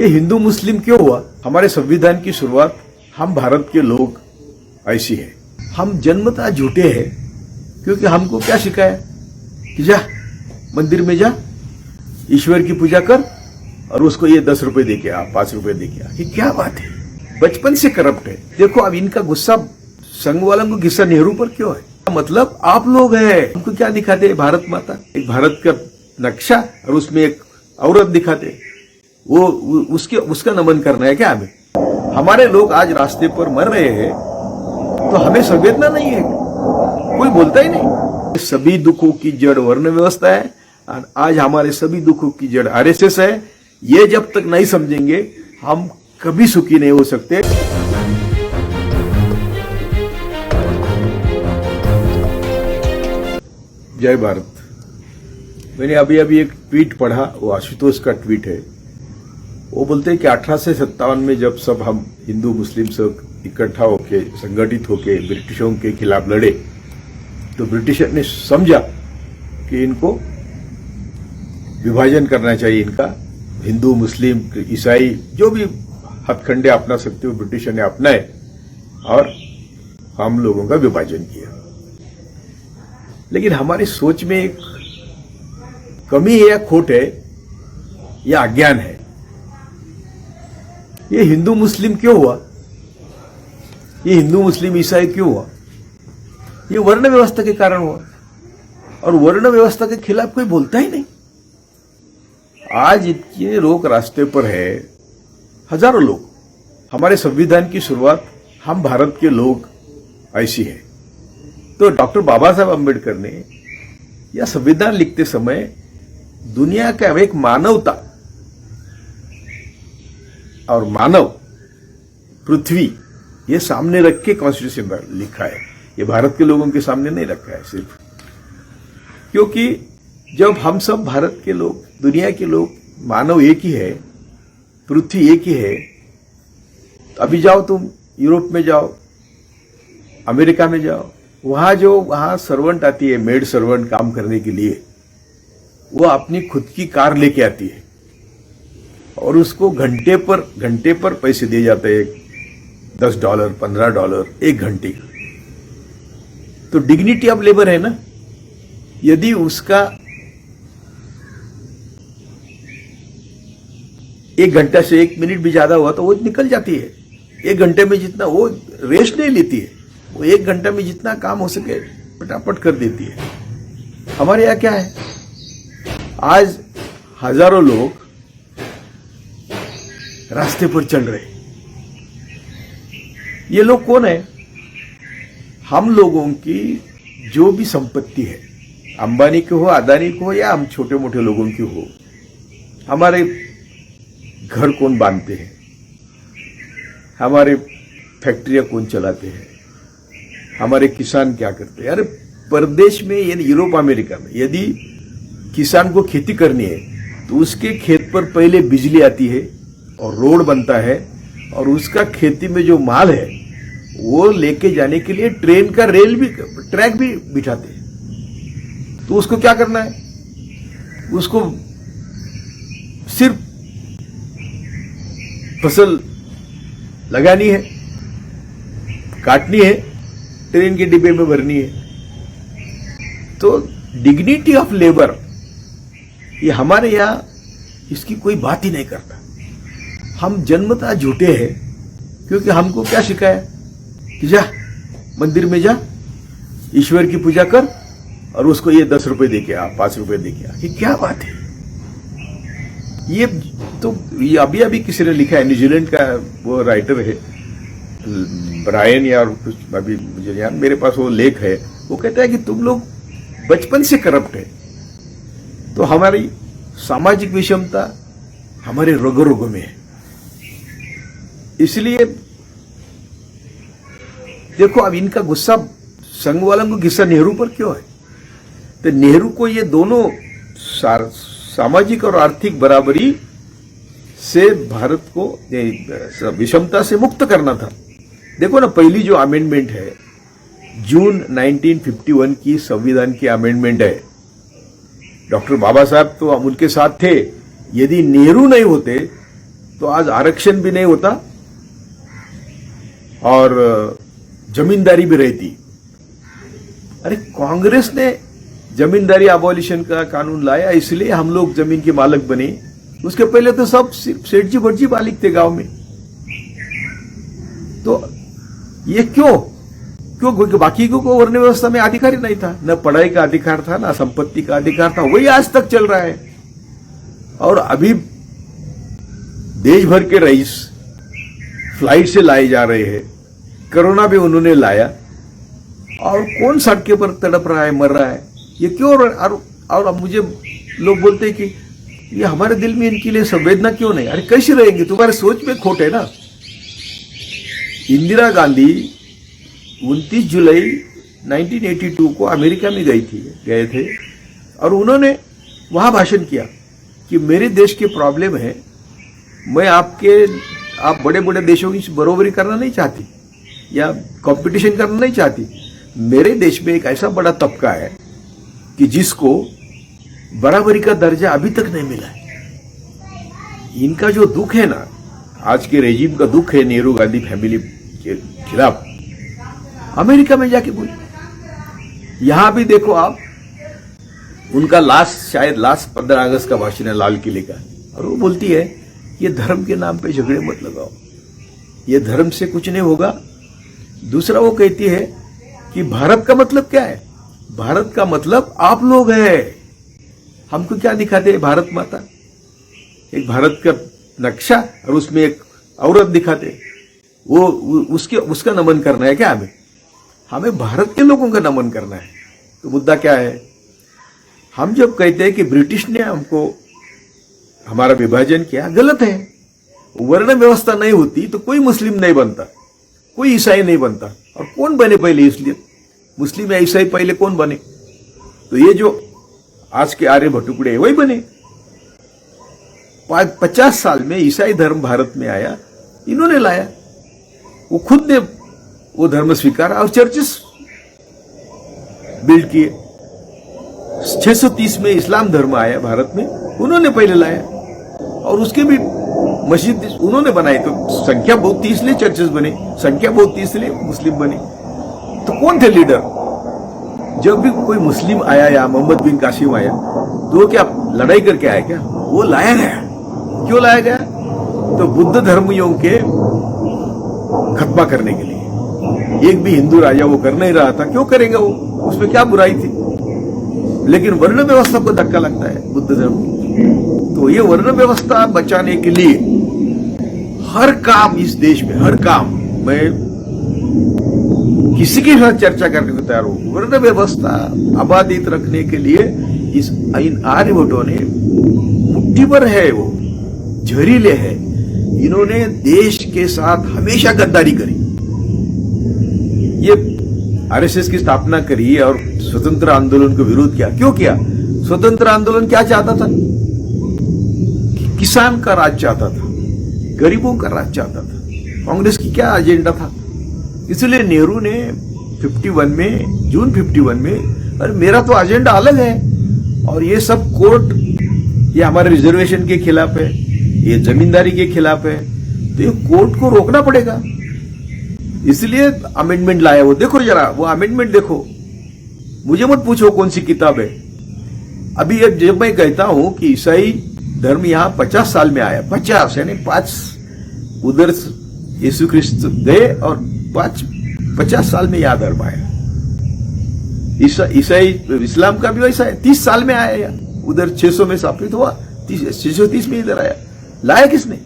ये हिंदू मुस्लिम क्यों हुआ? हमारे संविधान की शुरुआत हम भारत के लोग ऐसी है। हम जन्मतः झूठे हैं क्योंकि हमको क्या सिखाया कि जा मंदिर में जा, ईश्वर की पूजा कर और उसको ये 10 रुपए दे के आ, 5 रुपए दे के आ। ये क्या बात है? बचपन से करप्ट है। देखो अब इनका गुस्सा संघ वालों को गुस्सा नेहरू पर क्यों है? मतलब आप लोग हैं, हमको क्या दिखाते हैं? भारत माता, एक भारत का नक्शा और उसमें एक औरत दिखाते, वो उसका नमन करना है क्या हमें? हमारे लोग आज रास्ते पर मर रहे हैं तो हमें संवेदना नहीं है, कोई बोलता ही नहीं। सभी दुखों की जड़ वर्ण व्यवस्था है और आज हमारे सभी दुखों की जड़ आरएसएस है। ये जब तक नहीं समझेंगे हम कभी सुखी नहीं हो सकते। जय भारत। मैंने अभी एक ट्वीट पढ़ा, वो आशुतोष का ट्वीट है। वो बोलते हैं कि 1857 में जब सब हम हिंदू मुस्लिम सब इकट्ठा होके संगठित होके ब्रिटिशों के खिलाफ लड़े तो ब्रिटिशर ने समझा कि इनको विभाजन करना चाहिए, इनका हिंदू मुस्लिम ईसाई जो भी हथकंडे अपना सकते हो ब्रिटिशर ने अपनाए और हम लोगों का विभाजन किया। लेकिन हमारी सोच में एक कमी है या खोट है या अज्ञान है। ये हिंदू मुस्लिम क्यों हुआ? ये हिंदू मुस्लिम ईसाई क्यों हुआ? ये वर्ण व्यवस्था के कारण हुआ और वर्ण व्यवस्था के खिलाफ कोई बोलता ही नहीं। आज इतने लोग रास्ते पर है, हजारों लोग। हमारे संविधान की शुरुआत हम भारत के लोग ऐसी है। तो डॉक्टर बाबा साहब अम्बेडकर ने यह संविधान लिखते समय दुनिया का एक मानवता और मानव पृथ्वी ये सामने रख के कॉन्स्टिट्यूशन लिखा है। ये भारत के लोगों के सामने नहीं रखा है सिर्फ, क्योंकि जब हम सब भारत के लोग, दुनिया के लोग, मानव एक ही है, पृथ्वी एक ही है। अभी जाओ तुम यूरोप में जाओ, अमेरिका में जाओ, वहां सर्वेंट आती है, मेड सर्वेंट काम करने के लिए, वो अपनी खुद की कार लेके आती है और उसको घंटे पर पैसे दिए जाते हैं, $10, $15 एक घंटे। तो डिग्निटी ऑफ लेबर है ना। यदि उसका 1 घंटा से 1 मिनट भी ज्यादा हुआ तो वो निकल जाती है। 1 घंटे में जितना वो रेस्ट नहीं लेती है, वो 1 घंटा में जितना काम हो सके फटाफट कर देती है। हमारे यहां क्या है? आज हजारों लोग रास्ते पर चल रहे। ये लोग कौन है? हम लोगों की जो भी संपत्ति है, अंबानी की हो, अदानी की हो या हम छोटे मोटे लोगों की हो, हमारे घर कौन बांधते हैं, हमारे फैक्ट्रियां कौन चलाते हैं, हमारे किसान क्या करते हैं। अरे परदेश में यानी यूरोप अमेरिका में यदि किसान को खेती करनी है तो उसके खेत पर पहले बिजली आती है और रोड बनता है और उसका खेती में जो माल है वो लेके जाने के लिए ट्रेन का ट्रैक भी बिठाते हैं। तो उसको क्या करना है? उसको सिर्फ फसल लगानी है, काटनी है, ट्रेन के डिब्बे में भरनी है। तो डिग्निटी ऑफ लेबर ये हमारे यहां इसकी कोई बात ही नहीं करता। हम जन्मतः झूठे हैं क्योंकि हमको क्या सिखाया कि जा मंदिर में जा, ईश्वर की पूजा कर और उसको ये 10 रुपए दे के आ, 5 रुपए दे के आ। ये क्या बात है? ये तो ये अभी किसी ने लिखा है, न्यूजीलैंड का वो राइटर है ब्रायन या कुछ, अभी मुझे याद, मेरे पास वो लेख है। वो कहता है कि तुम लोग बचपन से करप्ट है, तो हमारी सामाजिक विषमता हमारे रगों रगों में है। इसलिए देखो अब इनका गुस्सा संघ वालों को गुस्सा नेहरू पर क्यों है? तो नेहरू को ये दोनों सामाजिक और आर्थिक बराबरी से भारत को विषमता से मुक्त करना था। देखो ना, पहली जो अमेंडमेंट है जून 1951 की संविधान की अमेंडमेंट है। डॉक्टर बाबा साहब तो हम उनके साथ थे। यदि नेहरू नहीं होते तो आज आरक्षण भी नहीं होता और जमींदारी भी रहती। अरे कांग्रेस ने जमींदारी अबॉलिशन का कानून लाया, इसलिए हम लोग जमीन के मालिक बने। उसके पहले तो सब सेठ जी भटजी मालिक थे गांव में। तो ये क्यों बाकी को वर्ण व्यवस्था में अधिकार ही नहीं था, न पढ़ाई का अधिकार था, न संपत्ति का अधिकार था। वही आज तक चल रहा है। और अभी देश भर के रईस फ्लाइट से लाए जा रहे हैं। कोरोना भी उन्होंने लाया और कौन सड़के पर तड़प रहा है, मर रहा है। ये क्यों? और अब मुझे लोग बोलते हैं कि ये हमारे दिल में इनके लिए संवेदना क्यों नहीं? अरे कैसे रहेंगे? तुम्हारे सोच में खोट है ना। इंदिरा गांधी 29 जुलाई 1982 को अमेरिका में गए थे और उन्होंने वहां भाषण किया कि मेरे देश के प्रॉब्लम है, मैं आप बड़े बड़े देशों की बरोबरी करना नहीं चाहती या कंपटीशन करना नहीं चाहती। मेरे देश में एक ऐसा बड़ा तबका है कि जिसको बराबरी का दर्जा अभी तक नहीं मिला है। इनका जो दुख है ना, आज के रेजिम का दुख है नेहरू गांधी फैमिली के खिलाफ, अमेरिका में जाके बोली। यहां भी देखो आप, उनका शायद लास्ट 15 अगस्त का भाषण है लाल किले का, और वो बोलती है ये धर्म के नाम पे झगड़े मत लगाओ, ये धर्म से कुछ नहीं होगा। दूसरा वो कहती है कि भारत का मतलब क्या है? भारत का मतलब आप लोग हैं। हमको क्या दिखाते हैं? भारत माता, एक भारत का नक्शा और उसमें एक औरत दिखाते। वो उसका नमन करना है क्या? हमें भारत के लोगों का नमन करना है। तो मुद्दा क्या है? हम जब कहते हैं कि ब्रिटिश ने हमको हमारा विभाजन किया, गलत है। वर्ण व्यवस्था नहीं होती तो कोई मुस्लिम नहीं बनता, कोई ईसाई नहीं बनता। और कौन बने पहले? इसलिए मुस्लिम या ईसाई पहले कौन बने? तो ये जो आज के आर्य भटुकड़े वही बने। 50 साल में ईसाई धर्म भारत में आया, इन्होंने लाया। वो खुद ने वो धर्म स्वीकारा और चर्चेस बिल्ड किए। 630 में इस्लाम धर्म आया भारत में, उन्होंने पहले लाया और उसके भी मस्जिद उन्होंने बनाई। तो संख्या बहुत थी इसलिए चर्चेस बने, संख्या बहुत थी इसलिए मुस्लिम बने। तो कौन थे लीडर? जब भी कोई मुस्लिम आया या मोहम्मद बिन कासिम आया तो क्या लड़ाई करके आया क्या? वो लाया गया। क्यों लाया गया? तो बुद्ध धर्मियों के खत्मा करने के लिए। एक भी हिंदू राजा वो कर नहीं रहा था, क्यों करेगा वो? उसमें क्या बुराई थी? लेकिन वर्ण व्यवस्था को धक्का लगता है बुद्ध धर्म की। तो ये वर्ण व्यवस्था बचाने के लिए हर काम इस देश में, हर काम, मैं किसी के साथ चर्चा करने को तैयार हूं। वर्ण व्यवस्था आबादित रखने के लिए इन आर्यभट्टों ने मुट्ठी भर है, वो जहरीले है। इन्होंने देश के साथ हमेशा गद्दारी करी। ये आरएसएस की स्थापना करी और स्वतंत्र आंदोलन को विरोध किया। क्यों किया? स्वतंत्र आंदोलन क्या चाहता था? किसान का राज चाहता था, गरीबों का राज चाहता था। कांग्रेस की क्या एजेंडा था? इसलिए नेहरू ने 51 में, जून 51 में, अरे मेरा तो एजेंडा अलग है और ये सब कोर्ट, ये हमारे रिजर्वेशन के खिलाफ है, ये जमींदारी के खिलाफ है, तो ये कोर्ट को रोकना पड़ेगा। इसलिए अमेंडमेंट लाया। वो देखो जरा, वो अमेंडमेंट देखो। मुझे मत पूछो कौन सी किताब है। अभी जब मैं कहता हूं कि ईसाई धर्म यहां 50 साल में आया, 50 यानी 5 उधर यीशु ख्रिस्त गए और 50 साल में यह धर्म आया। ईसाई इस्लाम का भी वैसा है, 30 साल में आया, उधर 600 में स्थापित हुआ, 630 में इधर आया। लाया किसने?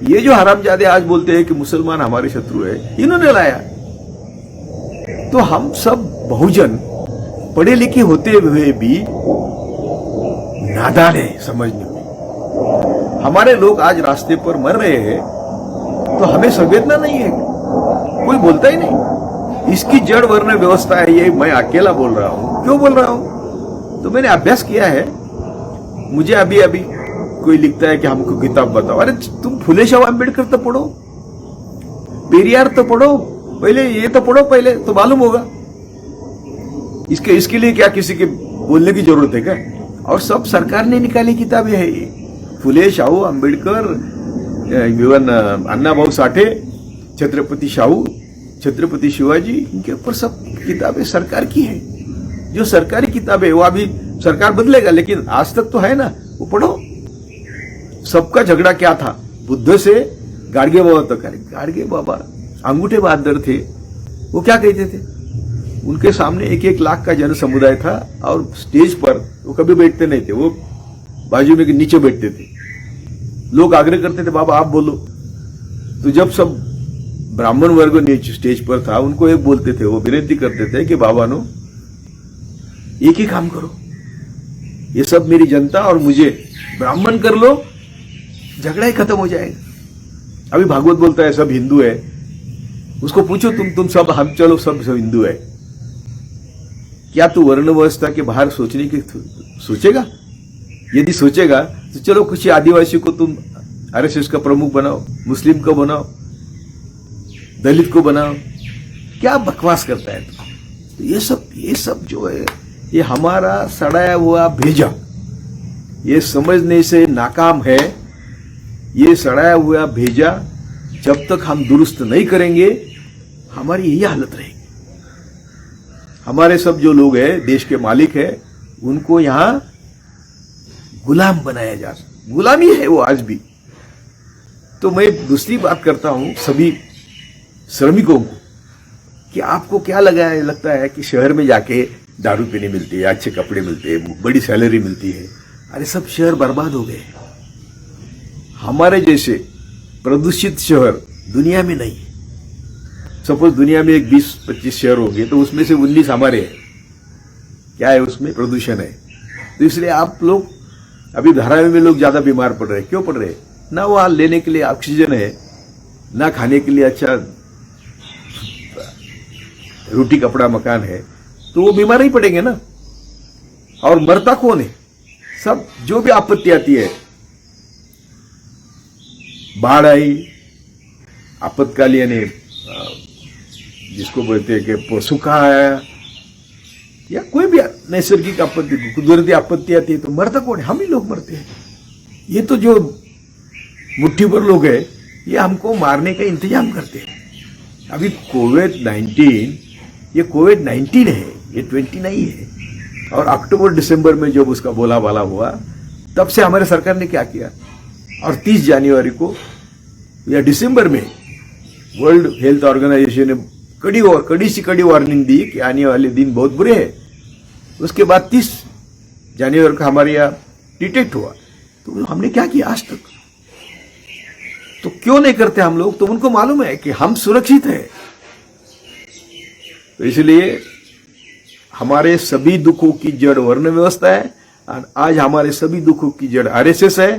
ये जो हरामजादे आज बोलते हैं कि मुसलमान हमारे शत्रु है, इन्होंने लाया। तो हम सब बहुजन पढ़े लिखे होते हुए भी नादान है समझने में। हमारे लोग आज रास्ते पर मर रहे हैं तो हमें संवेदना नहीं है, कोई बोलता ही नहीं। इसकी जड़ वर्ण व्यवस्था है, ये मैं अकेला बोल रहा हूं। क्यों बोल रहा हूं? तो मैंने अभ्यास किया है। मुझे अभी अभी कोई लिखता है कि हमको किताब बताओ। अरे तुम फुले शाह अम्बेडकर तो पढ़ो, पेरियार तो पढ़ो, पहले ये तो पढ़ो, पहले तो मालूम होगा। इसके लिए क्या किसी के बोलने की जरूरत है क्या? और सब सरकार ने निकाली किताबें है ये। फुले शाह अम्बेडकर इवन अन्ना भाऊ साठे, छत्रपति शाहू, छत्रपति शिवाजी, इनके ऊपर सब किताबें सरकार की है। जो सरकारी किताबें वो अभी सरकार बदलेगा, लेकिन आज तक तो है ना, वो पढ़ो। सबका झगड़ा क्या था, बुद्ध से गाडगे बाबा तक। गाडगे बाबा अंगूठे बहादुर थे, वो क्या कहते थे, उनके सामने 1-1 लाख का जन समुदाय था और स्टेज पर वो कभी बैठते नहीं थे, वो बाजू में नीचे बैठते थे। लोग आग्रह करते थे बाबा आप बोलो, तो जब सब ब्राह्मण वर्ग नीचे स्टेज पर था, उनको एक बोलते थे, वो विनती करते थे कि बाबा नो एक ही काम करो, ये सब मेरी जनता और मुझे ब्राह्मण कर लो, झगड़ा ही खत्म हो जाएगा। अभी भागवत बोलता है सब हिंदू है, उसको पूछो तुम सब, हम चलो सब हिंदू है, क्या तू वर्ण व्यवस्था के बाहर सोचने की सोचेगा? यदि सोचेगा तो चलो किसी आदिवासी को तुम आरएसएस का प्रमुख बनाओ, मुस्लिम को बनाओ, दलित को बनाओ, क्या बकवास करता है तो ये सब जो है ये हमारा सड़ाया हुआ भेजा, ये समझने से नाकाम है। ये सड़ाया हुआ भेजा जब तक हम दुरुस्त नहीं करेंगे हमारी यही हालत रहेगी। हमारे सब जो लोग हैं, देश के मालिक हैं, उनको यहां गुलाम बनाया जा सकता, गुलामी है वो आज भी। तो मैं दूसरी बात करता हूं सभी श्रमिकों को कि आपको क्या लगता है कि शहर में जाके दारू पीने मिलती है, अच्छे कपड़े मिलते हैं, बड़ी सैलरी मिलती है। अरे सब शहर बर्बाद हो गए। हमारे जैसे प्रदूषित शहर दुनिया में नहीं। सपोज दुनिया में एक 20-25 शहर होंगे तो उसमें से 19 हमारे हैं। क्या है उसमें? प्रदूषण है। तो इसलिए आप लोग अभी धारावी में लोग ज्यादा बीमार पड़ रहे हैं। क्यों पड़ रहे हैं? ना वहां लेने के लिए ऑक्सीजन है, ना खाने के लिए अच्छा रोटी कपड़ा मकान है, तो वो बीमार ही पड़ेंगे ना। और मरता कौन है? सब जो भी आपत्ति आती है, बाढ़ आई, आपातकालीन जिसको बोलते हैं कि सूखा आया, या कोई भी नैसर्गिक आपत्ति, कुदरती आपत्ति आती है, तो मरता कौन है? हम ही लोग मरते हैं। ये तो जो मुट्ठी भर लोग हैं, ये हमको मारने का इंतजाम करते हैं। अभी कोविड-19 ये कोविड-19 है, ये 20 नहीं है। और अक्टूबर दिसंबर में जब उसका बोलाबाला हुआ, तब से हमारे सरकार ने क्या किया, और 30 जनवरी को या दिसंबर में वर्ल्ड हेल्थ ऑर्गेनाइजेशन ने कड़ी सी कड़ी वार्निंग दी कि आने वाले दिन बहुत बुरे हैं। उसके बाद 30 जनवरी को हमारे यहाँ डिटेक्ट हुआ, तो हमने क्या किया आज तक? तो क्यों नहीं करते हम लोग? तो उनको मालूम है कि हम सुरक्षित हैं। तो इसलिए हमारे सभी दुखों की जड़ वर्ण व्यवस्था है, और आज हमारे सभी दुखों की जड़ आरएसएस है।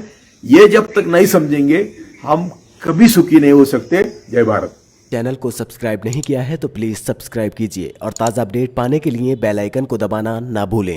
ये जब तक नहीं समझेंगे हम कभी सुखी नहीं हो सकते। जय भारत। चैनल को सब्सक्राइब नहीं किया है तो प्लीज सब्सक्राइब कीजिए और ताज़ा अपडेट पाने के लिए बेल आइकन को दबाना ना भूलें।